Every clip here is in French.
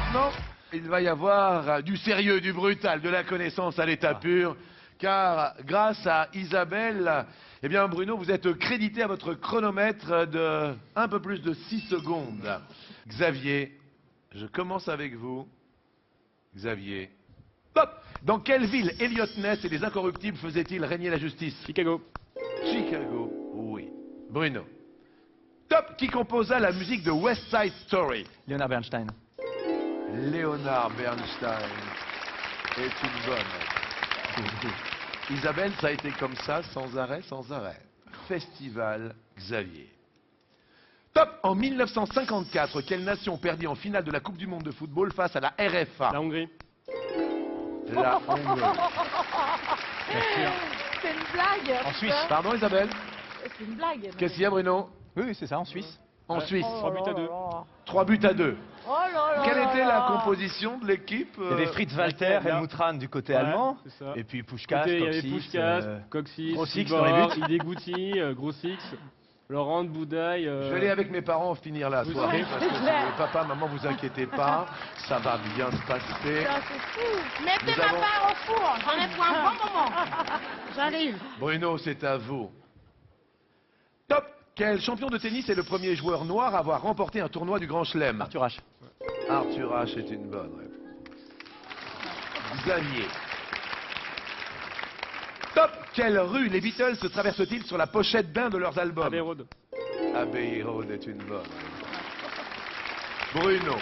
Maintenant, il va y avoir du sérieux, du brutal, de la connaissance à l'état pur. Car grâce à Isabelle, eh bien Bruno, vous êtes crédité à votre chronomètre de un peu plus de 6 secondes. Xavier, je commence avec vous. Xavier. Top. Dans quelle ville Elliot Ness et les Incorruptibles faisaient-ils régner la justice? Chicago. Chicago, oui. Bruno. Top. Qui composa la musique de West Side Story? Leonard Bernstein. Leonard Bernstein est une bonne. Isabelle, ça a été comme ça, sans arrêt, sans arrêt. Festival Xavier. Top. En 1954, quelle nation perdit en finale de la Coupe du Monde de football face à la RFA? La Hongrie. La Hongrie. C'est une blague. En Suisse. Pardon Isabelle? C'est une blague. Qu'est-ce qu'il y a Bruno? Oui, c'est ça, en Suisse. En Suisse. 3 buts à 2. 3 buts à 2. Oh là là. Quelle là était là. la composition de l'équipe? Il y avait Fritz Walter, Helmut Rahn du côté Ouais, allemand, c'est ça. et puis Puskás, Il y avait Coxis, Puskás, Coxis, Grossix Sibor, dans les buts. Idegouti, Grossix, Laurent Boudaille. Je vais aller avec mes parents finir la soirée, parce que papa, maman, vous inquiétez pas, ça va bien se passer. Ça, c'est fou. Mettez Nous ma avons- part au four. J'en ai pour un bon moment. J'arrive. Bruno, c'est à vous. Top. Quel champion de tennis est le premier joueur noir à avoir remporté un tournoi du Grand Chelem? Arthur Ashe. Arthur Ashe est une bonne réponse. Xavier. Top. Quelle rue les Beatles se traversent-ils sur la pochette d'un de leurs albums? Abbey Road. Abbey Road est une bonne. Bruno.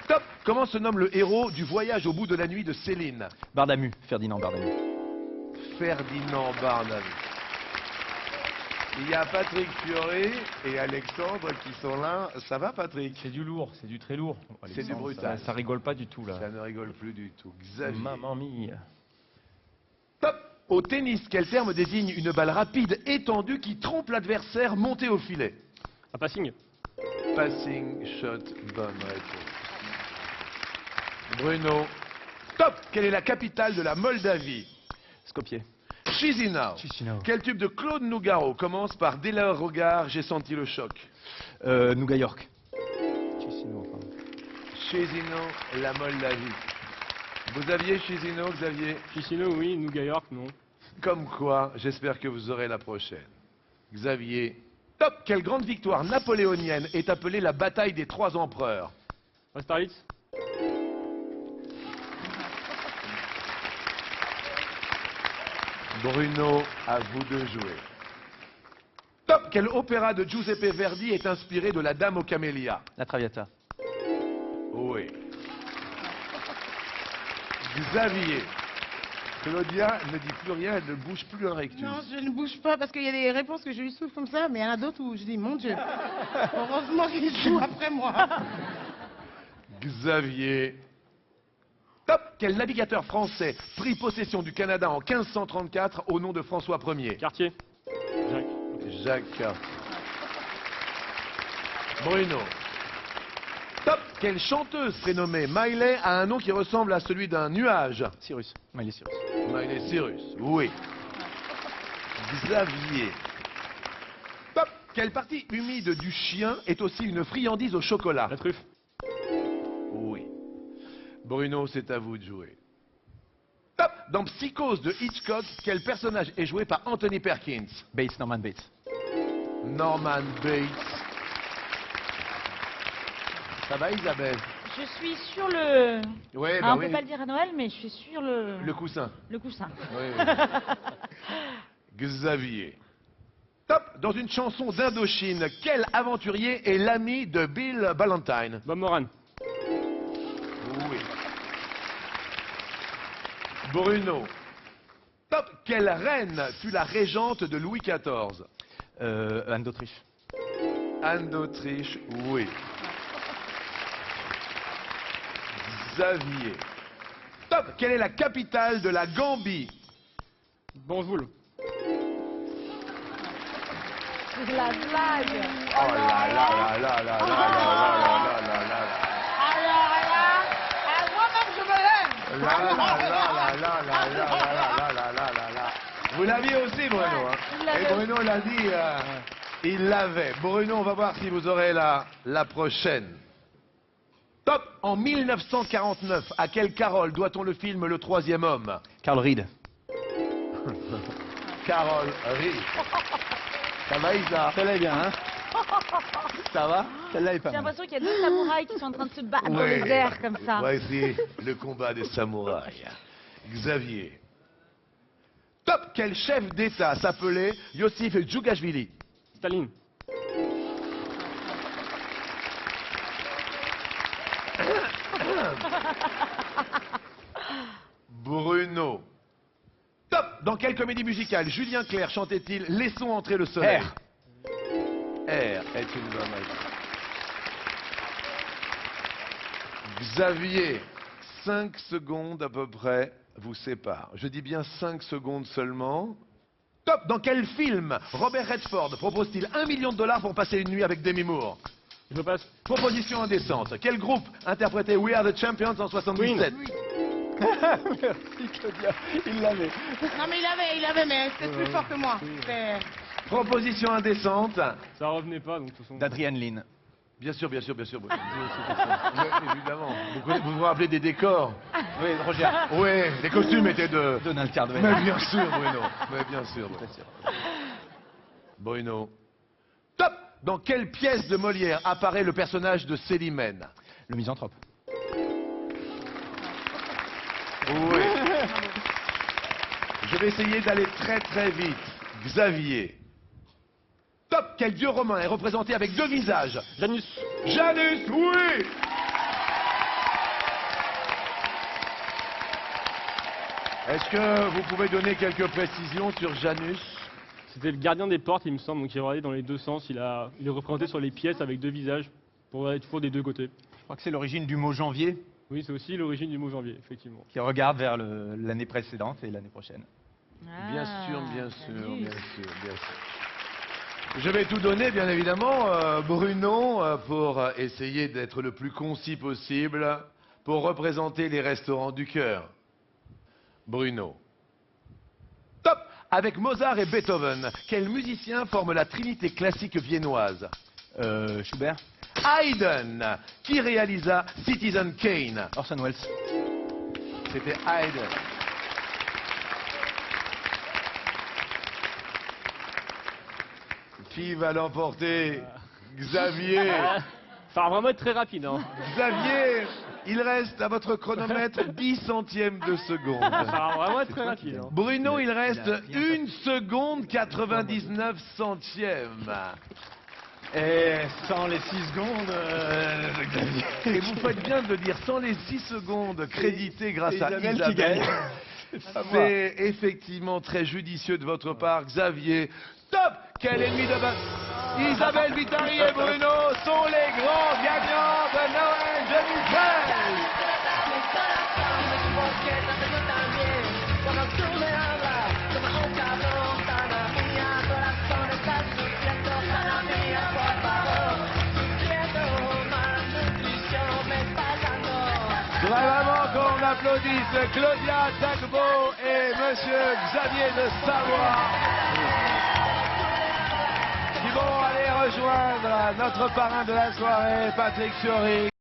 Top. Comment se nomme le héros du voyage au bout de la nuit de Céline? Bardamu, Ferdinand Bardamu. Ferdinand Barnum. Il y a Patrick Fioré et Alexandre qui sont là. Ça va Patrick? C'est du lourd, c'est du très lourd. C'est du Alexandre, brutal. Ça rigole pas du tout là. Ça ne rigole plus du tout. Xavier. Maman mia. Top. Au tennis, quel terme désigne une balle rapide étendue qui trompe l'adversaire monté au filet? Un passing. Passing shot, bonne réponse. Bruno. Top. Quelle est la capitale de la Moldavie? Skopje. Chisinau. Chisinau. Quel tube de Claude Nougaro commence par dès leur regard, j'ai senti le choc? Nougat York. Chisinau, la Moldavie. Vous aviez Chisinau, Xavier? Chisinau, oui. Nougat York, non. Comme quoi, j'espère que vous aurez la prochaine. Xavier. Top. Quelle grande victoire napoléonienne est appelée la bataille des 3 empereurs? Austerlitz. Bruno, à vous de jouer. Top. Quel opéra de Giuseppe Verdi est inspiré de La Dame aux Camélias? La Traviata. Oui. Xavier. Claudia ne dit plus rien, elle ne bouge plus un rectus. Non, je ne bouge pas parce qu'il y a des réponses que je lui souffle comme ça, mais il y en a d'autres où je dis, mon Dieu, heureusement qu'il joue après moi. Xavier. Top. Quel navigateur français prit possession du Canada en 1534 au nom de François Ier? Cartier. Jacques. Jacques. Bruno. Top. Quelle chanteuse prénommée Miley a un nom qui ressemble à celui d'un nuage? Cyrus. Miley Cyrus. Miley Cyrus, oui. Xavier. Top. Quelle partie humide du chien est aussi une friandise au chocolat? La truffe. Oui. Bruno, c'est à vous de jouer. Top. Dans Psychose de Hitchcock, quel personnage est joué par Anthony Perkins? Bates, Norman Bates. Norman Bates. Ça va Isabelle? Je suis sur le... Oui, Ah, bah on peut oui. pas le dire à Noël, mais je suis sur le... Le coussin. Le coussin. Oui, oui. Xavier. Top. Dans une chanson d'Indochine, quel aventurier est l'ami de Bill Ballantine? Bob Moran. Oui. Bruno. Top. Quelle reine fut la régente de Louis XIV? Anne d'Autriche. Anne d'Autriche, oui. Xavier. Top. Quelle est la capitale de la Gambie? Banjul. La blague. Oh là là là là là là là là là là. Alors là, moi-même je me lève. Là là là là là là là là là là là là. Vous l'aviez aussi, Bruno. Hein? il l'avait. Et Bruno l'a dit, il l'avait. Bruno, on va voir si vous aurez la prochaine. Top. En 1949, à quelle Carole doit-on le film Le Troisième Homme? Carl Reed. Carole Reed. Ça va, Isa? Celle-là est bien, hein? Ça va? Celle-là est pas J'ai mal. l'impression qu'il y a deux samouraïs qui sont en train de se battre dans Ouais. les airs comme ça. Voici le combat des samouraïs. Xavier. Top. Quel chef d'État s'appelait Yossif Djougashvili? Staline. Bruno. Top. Dans quelle comédie musicale Julien Clerc chantait-il Laissons entrer le soleil? R. R est une bonne réponse. Xavier, 5 secondes à peu près vous séparent. Je dis bien 5 secondes seulement. Top. Dans quel film Robert Redford propose-t-il 1 million de dollars pour passer une nuit avec Demi Moore? Je passe. Proposition indécente. Quel groupe interprétait We Are the Champions en 77? Merci Claudia, il l'avait. Non, mais il avait, mais c'était plus fort que moi. C'est- Proposition indécente. Ça revenait pas, donc de toute façon. D'Adrienne Lynn. Bien sûr, bien sûr, bien sûr. Oui, évidemment. Vous vous rappelez des décors? Oui, Roger. Oui, les costumes étaient de... Donald Cardwell. Mais bien sûr, Bruno. Mais bien sûr. Bruno. Top. Dans quelle pièce de Molière apparaît le personnage de Célimène? Le misanthrope. Oui. Je vais essayer d'aller très très vite. Xavier. Top. Quel dieu romain est représenté avec deux visages? Janus. Janus, oui. Est-ce que vous pouvez donner quelques précisions sur Janus? C'était le gardien des portes, il me semble, donc il regardait dans les deux sens. Il est représenté sur les pièces avec deux visages pour regarder toujours des deux côtés. Je crois que c'est l'origine du mot janvier, Oui, c'est aussi l'origine du mot janvier, effectivement. qui regarde vers l'année précédente et l'année prochaine. Bien sûr, Ah, bien sûr, Janus. bien sûr, bien sûr. Je vais tout donner, bien évidemment, Bruno, pour essayer d'être le plus concis possible, pour représenter les restaurants du cœur. Bruno. Top. Avec Mozart et Beethoven, quels musiciens forment la trinité classique viennoise? Schubert. Haydn, qui réalisa Citizen Kane. Orson Welles. C'était Haydn. Qui va l'emporter? Xavier. Ça va vraiment être très rapide, hein. Xavier, il reste à votre chronomètre 10 centièmes de seconde. Ça va vraiment être très rapide, hein. Bruno, il reste 1 seconde 99 centièmes. Et sans les 6 secondes, Xavier. Et vous faites bien de le dire, sans les 6 secondes créditées grâce à Isabelle qui Isabelle. gagne. C'est effectivement très judicieux de votre part, Xavier. Top. Quel ennemi de base. Isabelle Vitari et Bruno sont les grands gagnants de Noël 2013. Vraiment qu'on applaudisse Claudia Tagbo et Monsieur Xavier de Savoie qui vont aller rejoindre notre parrain de la soirée, Patrick Fiori.